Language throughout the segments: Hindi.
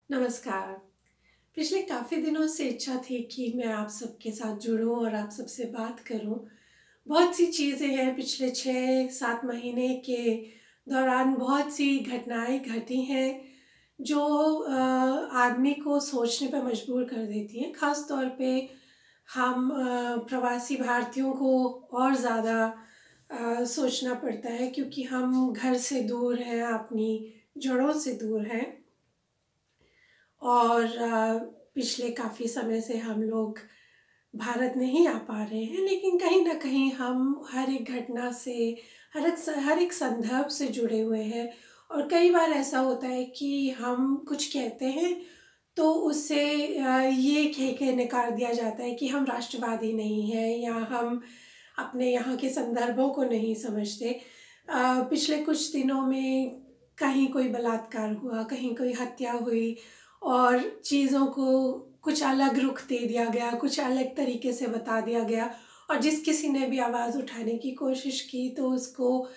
नमस्कार। पिछले काफ़ी दिनों से इच्छा थी कि मैं आप सबके साथ जुड़ूं और आप सबसे बात करूं। बहुत सी चीज़ें हैं, पिछले 6-7 महीने के दौरान बहुत सी घटनाएं घटी हैं जो आदमी को सोचने पर मजबूर कर देती हैं। ख़ास तौर पे हम प्रवासी भारतीयों को और ज़्यादा सोचना पड़ता है, क्योंकि हम घर से दूर हैं, अपनी जड़ों से दूर हैं और पिछले काफ़ी समय से हम लोग भारत नहीं आ पा रहे हैं। लेकिन कहीं ना कहीं हम हर एक घटना से, हर एक संदर्भ से जुड़े हुए हैं। और कई बार ऐसा होता है कि हम कुछ कहते हैं तो उससे ये कह के नकार दिया जाता है कि हम राष्ट्रवादी नहीं हैं या हम अपने यहाँ के संदर्भों को नहीं समझते। पिछले कुछ दिनों में कहीं कोई बलात्कार हुआ, कहीं कोई हत्या हुई और चीज़ों को कुछ अलग रुख दे दिया गया, कुछ अलग तरीके से बता दिया गया। और जिस किसी ने भी आवाज़ उठाने की कोशिश की तो उसको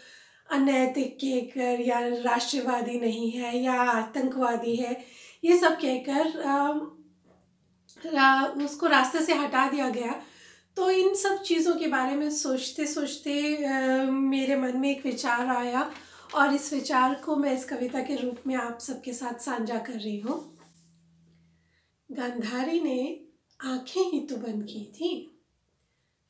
अनैतिक कहकर या राष्ट्रवादी नहीं है या आतंकवादी है, ये सब कहकर उसको रास्ते से हटा दिया गया। तो इन सब चीज़ों के बारे में सोचते सोचते मेरे मन में एक विचार आया और इस विचार को मैं इस कविता के रूप में आप सबके साथ साझा कर रही हूँ। गांधारी ने आंखें ही तो बंद की थी,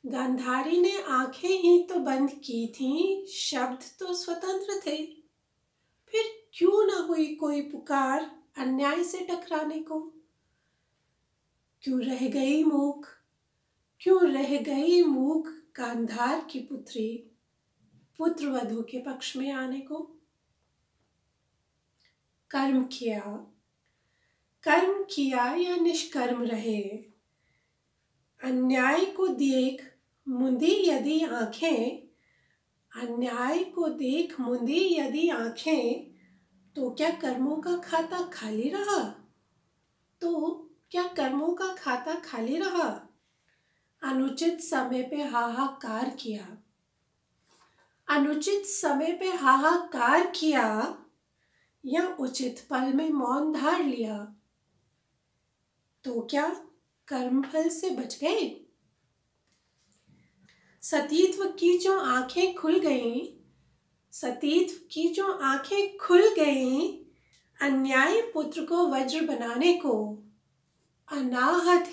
गांधारी ने आंखें ही तो बंद की थी, शब्द तो स्वतंत्र थे। फिर क्यों ना हुई कोई पुकार अन्याय से टकराने को? क्यों रह गई मूक, क्यों रह गई मूक गांधार की पुत्री पुत्र वधू के पक्ष में आने को? कर्म किया, कर्म किया या निष्कर्म रहे, अन्याय को देख मुंदी यदि आंखें, अन्याय को देख मुंदी यदि आंखें, तो क्या कर्मों का खाता खाली रहा? तो क्या कर्मों का खाता खाली रहा? अनुचित समय पे हाहाकार किया, अनुचित समय पे हाहाकार किया या उचित पल में मौन धार लिया, तो क्या कर्मफल से बच गए? सतीत्व की जो आंखें खुल गईं, सतीत्व की जो आंखें खुल गईं, अन्यायी पुत्र को वज्र बनाने को, अनाहत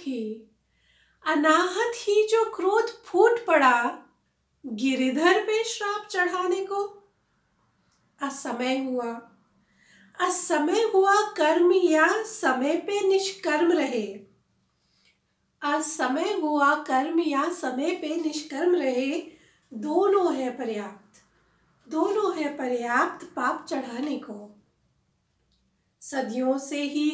ही जो क्रोध फूट पड़ा गिरिधर पे श्राप चढ़ाने को। असमय हुआ, असमय हुआ कर्म या समय पे निष्कर्म रहे, असमय हुआ कर्म या समय पे निष्कर्म रहे, दोनों है पर्याप्त, दोनों है पर्याप्त पाप चढ़ाने को। सदियों से ही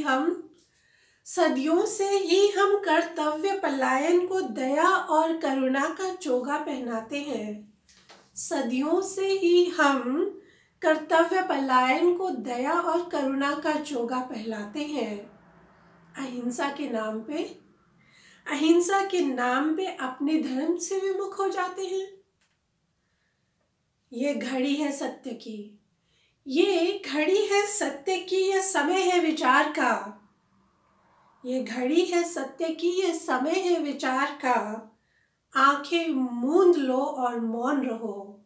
हम कर्तव्य पलायन को दया और करुणा का चोगा पहनाते हैं। सदियों से ही हम कर्तव्य पलायन को दया और करुणा का चोगा पहनाते हैं। अहिंसा के नाम पे, अहिंसा के नाम पे अपने धर्म से विमुख हो जाते हैं। ये घड़ी है सत्य की, ये घड़ी है सत्य की, यह समय है विचार का। ये घड़ी है सत्य की, यह समय है विचार का। आंखें मूंद लो और मौन रहो,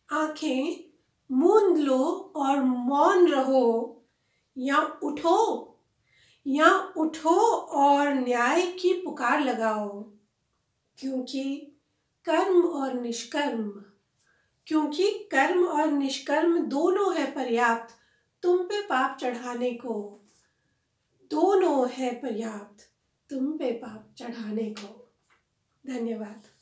आंखें मूंद लो और मौन रहो, या उठो और न्याय की पुकार लगाओ। क्योंकि कर्म और निष्कर्म दोनों है पर्याप्त तुम पे पाप चढ़ाने को, दोनों है पर्याप्त तुम पे पाप चढ़ाने को। धन्यवाद।